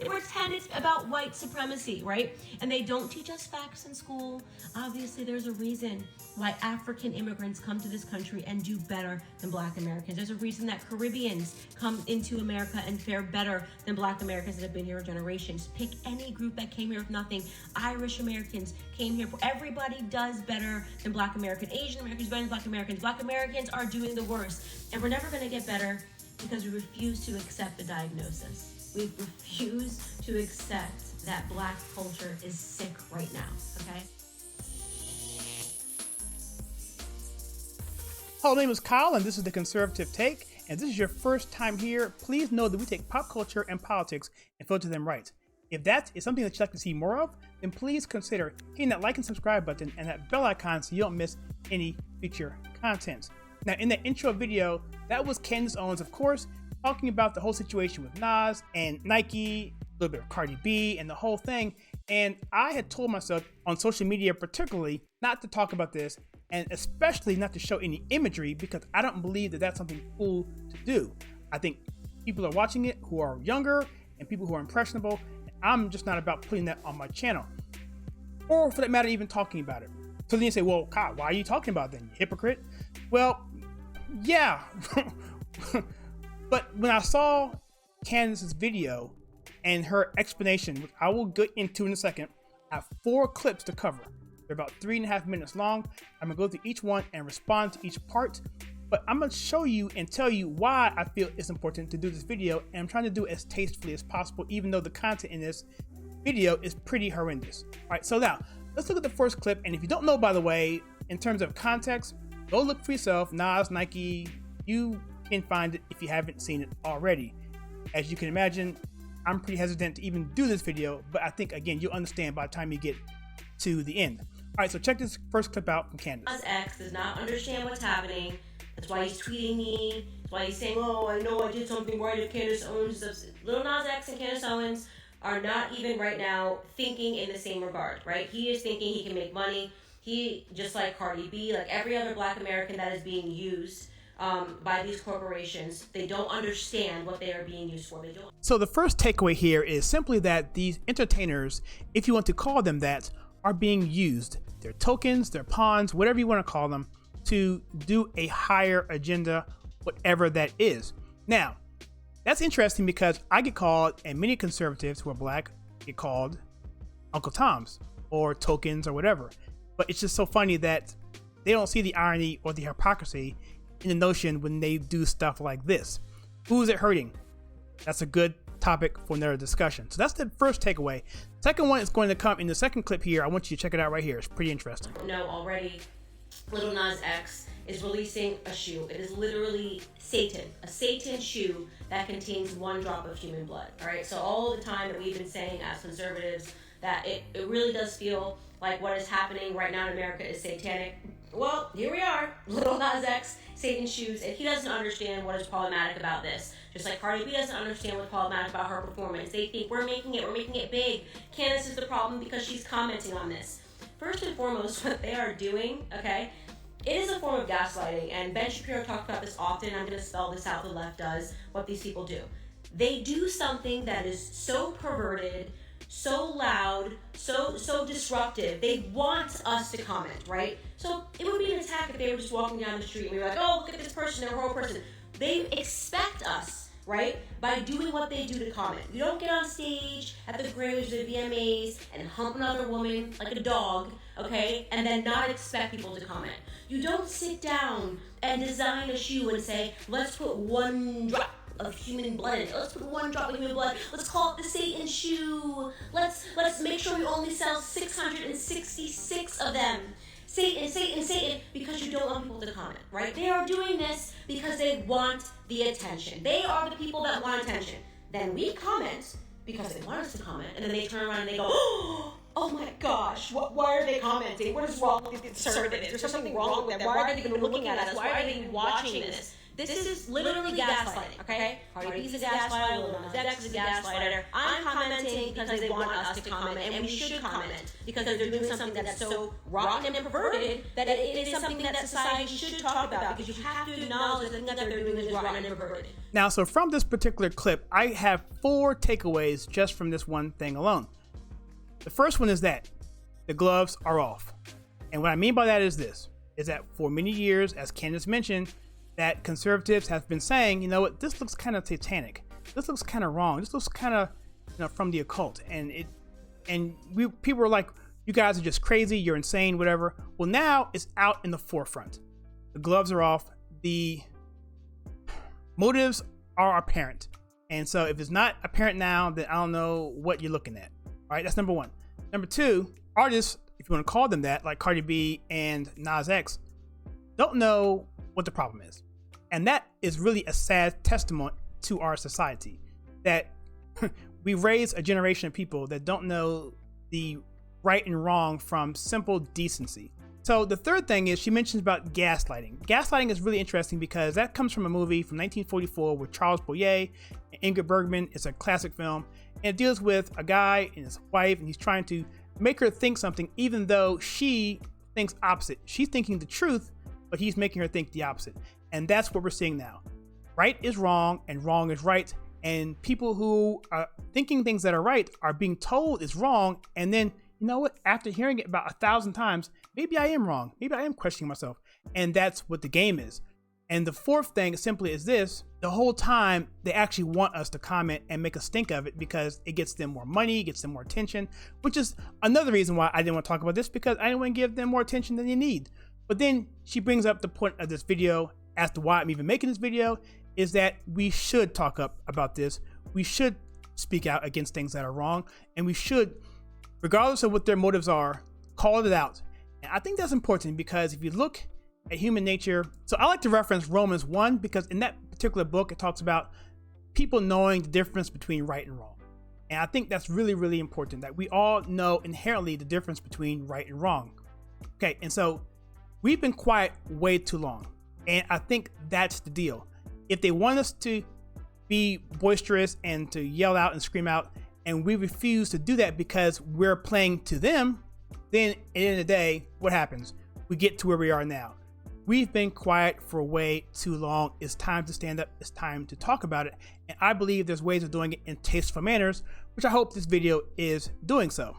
They pretend it's about white supremacy, right? And they don't teach us facts in school. Obviously, there's a reason why African immigrants come to this country and do better than Black Americans. There's a reason that Caribbeans come into America and fare better than Black Americans that have been here for generations. Pick any group that came here with nothing. Irish Americans came here. Everybody does better than Black Americans. Asian Americans better than Black Americans. Black Americans are doing the worst. And we're never going to get better because we refuse to accept the diagnosis. We refuse to accept that Black culture is sick right now, okay? Hello, my name is Kyle, and this is The Conservative Take. And if this is your first time here, please know that we take pop culture and politics and filter them right. If that is something that you'd like to see more of, then please consider hitting that like and subscribe button and that bell icon so you don't miss any future content. Now, in the intro video, that was Candace Owens, of course, talking about the whole situation with Nas and Nike, a little bit of Cardi B and the whole thing. And I had told myself on social media particularly not to talk about this, and especially not to show any imagery, because I don't believe that that's something cool to do. I think people are watching it who are younger and people who are impressionable, and I'm just not about putting that on my channel. Or for that matter, even talking about it. So then you say, well, Kyle, why are you talking about it then, you hypocrite? Well, yeah. But when I saw Candace's video and her explanation, which I will get into in a second, I have 4 clips to cover. They're about 3.5 minutes long. I'm gonna go through each one and respond to each part, but I'm gonna show you and tell you why I feel it's important to do this video, and I'm trying to do it as tastefully as possible, even though the content in this video is pretty horrendous. All right, so now let's look at the first clip. And if you don't know, by the way, in terms of context, go look for yourself. Nas, Nike, you can find it if you haven't seen it already. As you can imagine, I'm pretty hesitant to even do this video, but I think, again, you'll understand by the time you get to the end. All right, so check this first clip out from Candace. Nas X does not understand what's happening. That's why he's tweeting me. That's why he's saying, oh, I know I did something right if Candace Owens does. Lil Nas X and Candace Owens are not even right now thinking in the same regard, right? He is thinking he can make money. He, just like Cardi B, like every other Black American that is being used by these corporations, they don't understand what they are being used for. They don't. So the first takeaway here is simply that these entertainers, if you want to call them that, are being used. They're tokens, they're pawns, whatever you want to call them, to do a higher agenda, whatever that is. Now, that's interesting because I get called, and many conservatives who are Black get called Uncle Toms or tokens or whatever. But it's just so funny that they don't see the irony or the hypocrisy in the notion when they do stuff like this. Who is it hurting? That's a good topic for another discussion. So that's the first takeaway. Second one is going to come in the second clip here. I want you to check it out right here. It's pretty interesting. No, already, Lil Nas X is releasing a shoe. It is literally Satan, a Satan shoe that contains 1 drop of human blood. All right, so all the time that we've been saying as conservatives that it really does feel like what is happening right now in America is satanic. Well, here we are, Lil Nas X, Satan shoes, and he doesn't understand what is problematic about this. Just like Cardi B doesn't understand what's problematic about her performance. They think we're making it big. Candace is the problem because she's commenting on this. First and foremost, what they are doing, okay, it is a form of gaslighting, and Ben Shapiro talked about this often. I'm going to spell this out, the left does, what these people do. They do something that is so perverted, so loud, so disruptive. They want us to comment, right? So it would be an attack if they were just walking down the street and we were like, oh, look at this person, they're a horrible person. They expect us, right, by doing what they do to comment. You don't get on stage at the Grammys or the VMAs and hump another woman like a dog, okay, and then not expect people to comment. You don't sit down and design a shoe and say, let's put 1 drop of human blood in it. Let's put 1 drop of human blood. Let's call it the Satan shoe. Let's make sure we only sell 666 of them. Satan, because you don't want people to comment, right? They are doing this because they want the attention. They are the people that want attention. Then we comment because they want us to comment, and then they turn around and they go, oh my gosh, why are they commenting? What is wrong with the conservatives? There's something wrong with them. Why are they even looking at us? Why are they even watching this? This is literally gaslighting, okay? Cardi B's a gaslighter, Lil Nas X is a gaslighter. I'm commenting because they want us to comment, and we should comment because they're doing something that's so rotten and perverted that it is something that society should talk about, because you have to acknowledge the thing that they're doing is rotten and perverted. Now, so from this particular clip, I have 4 takeaways just from this one thing alone. The first one is that the gloves are off. And what I mean by that is this, is that for many years, as Candace mentioned, that conservatives have been saying, you know what, this looks kind of satanic. This looks kind of wrong. This looks kind of, from the occult. People were like, you guys are just crazy, you're insane, whatever. Well, now it's out in the forefront. The gloves are off. The motives are apparent. And so if it's not apparent now, then I don't know what you're looking at. All right, that's number one. Number two, artists, if you want to call them that, like Cardi B and Nas X, don't know what the problem is. And that is really a sad testament to our society, that we raise a generation of people that don't know the right and wrong from simple decency. So the third thing is, she mentions about gaslighting. Gaslighting is really interesting because that comes from a movie from 1944 with Charles Boyer and Ingrid Bergman. It's a classic film, and it deals with a guy and his wife, and he's trying to make her think something even though she thinks opposite. She's thinking the truth, but he's making her think the opposite. And that's what we're seeing now. Right is wrong and wrong is right. And people who are thinking things that are right are being told is wrong. And then, you know what? After hearing it about 1,000 times, maybe I am wrong. Maybe I am questioning myself. And that's what the game is. And the fourth thing simply is this: the whole time they actually want us to comment and make us think of it because it gets them more money, gets them more attention, which is another reason why I didn't want to talk about this, because I didn't want to give them more attention than they need. But then she brings up the point of this video as to why I'm even making this video, is that we should talk about this. We should speak out against things that are wrong, and we should, regardless of what their motives are, call it out. And I think that's important because if you look at human nature, so I like to reference Romans 1 because in that particular book, it talks about people knowing the difference between right and wrong. And I think that's really, really important, that we all know inherently the difference between right and wrong. Okay, and so we've been quiet way too long. And I think that's the deal. If they want us to be boisterous and to yell out and scream out, and we refuse to do that because we're playing to them, then at the end of the day, what happens? We get to where we are now. We've been quiet for way too long. It's time to stand up. It's time to talk about it. And I believe there's ways of doing it in tasteful manners, which I hope this video is doing so.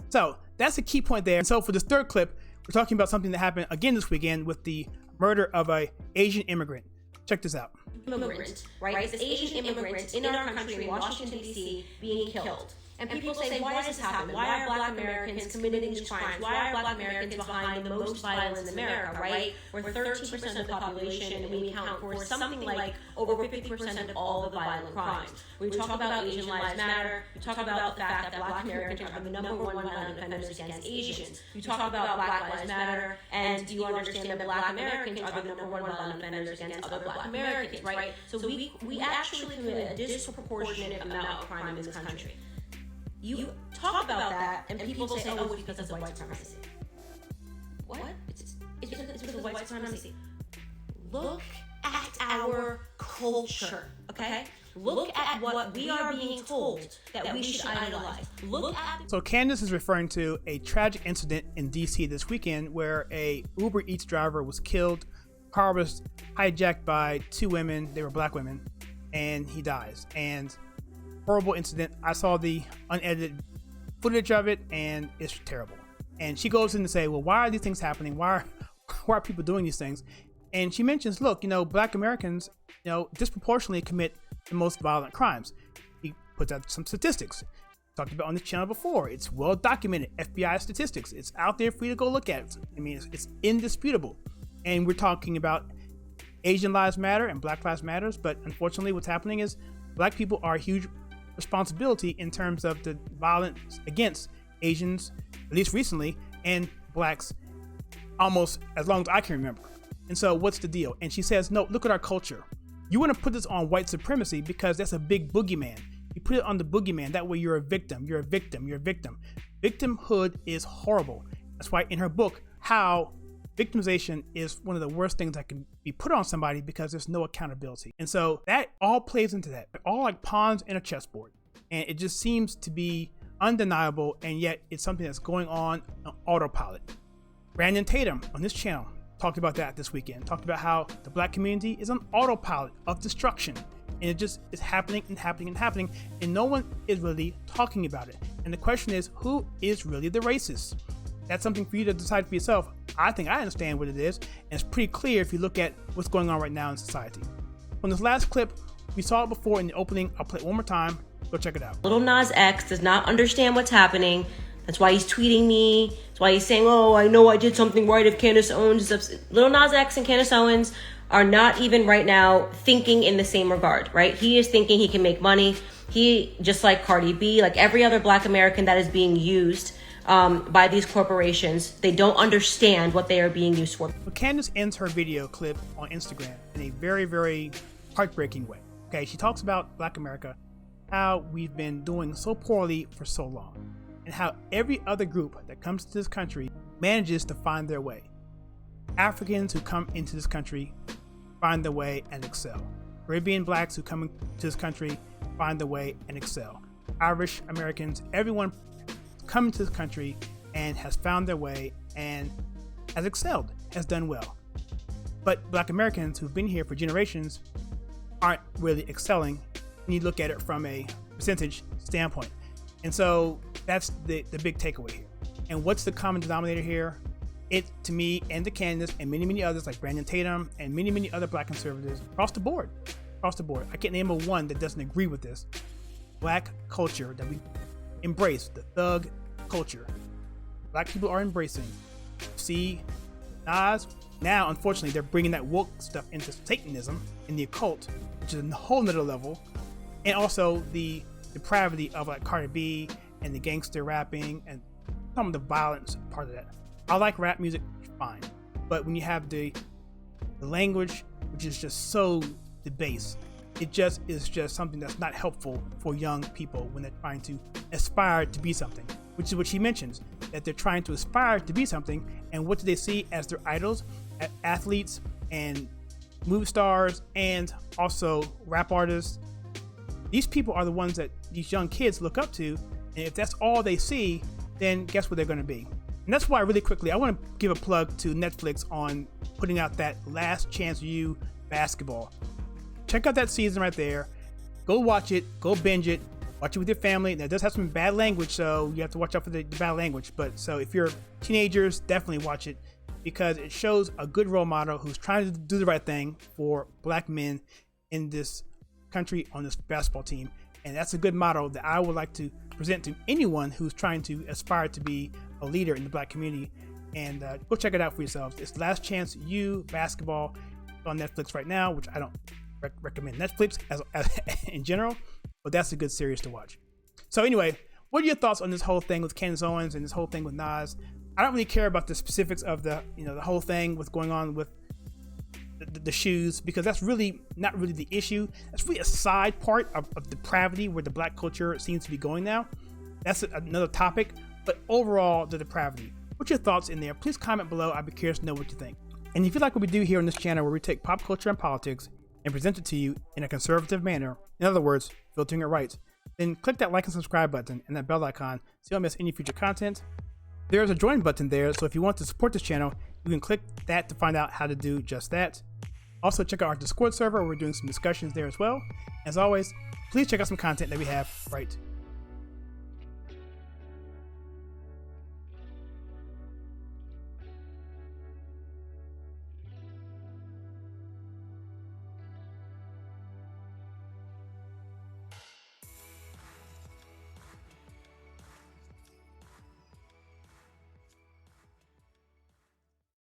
So that's a key point there. And so for this third clip, we're talking about something that happened again this weekend with the murder of an Asian immigrant. Check this out. Immigrant, right? This Asian immigrant in our country, in Washington, D.C., being killed. And people say, why does this happen? Why are Black Americans committing these crimes? Why are Black Americans behind the most violence in America, right? We're 13% of the population, and we account for something like over 50% of all the violent crimes. We talk about Asian Lives Matter. We talk about the fact that Black Americans are the #1 violent offenders against Asians. We talk about Black Lives Matter, and do you understand that Black Americans are the #1 violent offenders against other Black Americans, right? So we actually commit a disproportionate amount of crime in this country. You talk about that, and people say, oh, it's because of white supremacy. What? It's because of white supremacy. Look at our culture, okay? Look at what we are being told that we should idolize. Look at... So Candace is referring to a tragic incident in DC this weekend where a Uber Eats driver was killed. Car was hijacked by 2 women. They were Black women, and he dies. And horrible incident. I saw the unedited footage of it, and it's terrible. And she goes in to say, well, why are these things happening? Why are people doing these things? And she mentions, look, Black Americans, disproportionately commit the most violent crimes. He puts out some statistics. Talked about on the channel before. It's well documented. FBI statistics. It's out there for you to go look at. I mean, it's indisputable. And we're talking about Asian Lives Matter and Black Lives Matters, but unfortunately what's happening is Black people are a huge responsibility in terms of the violence against Asians, at least recently, and Blacks almost as long as I can remember. And so what's the deal? And she says, no, look at our culture. You want to put this on white supremacy because that's a big boogeyman. You put it on the boogeyman. That way you're a victim. You're a victim. You're a victim. Victimhood is horrible. That's why in her book, How victimization is one of the worst things that can be put on somebody because there's no accountability. And so that all plays into that. They're all like pawns in a chessboard. And it just seems to be undeniable, and yet it's something that's going on autopilot. Brandon Tatum on this channel talked about that this weekend, talked about how the black community is on autopilot of destruction. And it just is happening and happening and happening, and no one is really talking about it. And the question is, who is really the racist? That's something for you to decide for yourself. I think I understand what it is, and it's pretty clear if you look at what's going on right now in society. On this last clip, we saw it before in the opening. I'll play it one more time. Go check it out. Lil Nas X does not understand what's happening. That's why he's tweeting me. That's why he's saying, oh, I know I did something right if Candace Owens is upset. Lil Nas X and Candace Owens are not even right now thinking in the same regard, right? He is thinking he can make money. He, just like Cardi B, like every other black American that is being used by these corporations, they don't understand what they are being used for. But Candace ends her video clip on Instagram in a very, very heartbreaking way. Okay, she talks about black America, how we've been doing so poorly for so long, and how every other group that comes to this country manages to find their way. Africans who come into this country find their way and excel. Caribbean blacks who come into this country find their way and excel. Irish Americans, everyone come into this country and has found their way and has excelled, has done well. But black Americans who've been here for generations aren't really excelling when you look at it from a percentage standpoint. And so that's the big takeaway here. And what's the common denominator here? It, to me, and to Candace and many, many others like Brandon Tatum and many, many other black conservatives across the board. I can't name a one that doesn't agree with this. Black culture that we embrace, the thug culture. Black people are embracing. See, Nas, now unfortunately they're bringing that woke stuff into Satanism and the occult, which is a whole nother level. And also the depravity of like Cardi B and the gangster rapping and some of the violence part of that. I like rap music, fine. But when you have the language, which is just so debased, it just is just something that's not helpful for young people when they're trying to aspire to be something, which is what she mentions, that they're trying to aspire to be something. And what do they see as their idols? Athletes and movie stars and also rap artists. These people are the ones that these young kids look up to. And if that's all they see, then guess what they're going to be. And that's why really quickly, I want to give a plug to Netflix on putting out that Last Chance U basketball. Check out that season right there. Go watch it. Go binge it. Watch it with your family. Now, it does have some bad language, so you have to watch out for the bad language. But so if you're teenagers, definitely watch it because it shows a good role model who's trying to do the right thing for black men in this country on this basketball team. And that's a good model that I would like to present to anyone who's trying to aspire to be a leader in the black community. And go check it out for yourselves. It's Last Chance U basketball on Netflix right now, which I don't recommend Netflix as in general, but that's a good series to watch. So anyway, what are your thoughts on this whole thing with Candace Owens and this whole thing with Nas? I don't really care about the specifics of the whole thing with going on with the shoes, because that's really not really the issue. That's really a side part of depravity where the black culture seems to be going now. That's another topic, but overall the depravity. What's your thoughts in there? Please comment below. I'd be curious to know what you think. And if you like what we do here on this channel, where we take pop culture and politics and present it to you in a conservative manner, in other words, filtering it right, then click that like and subscribe button and that bell icon so you don't miss any future content. There's a join button there, so if you want to support this channel, you can click that to find out how to do just that. Also, check out our Discord server where we're doing some discussions there as well. As always, please check out some content that we have right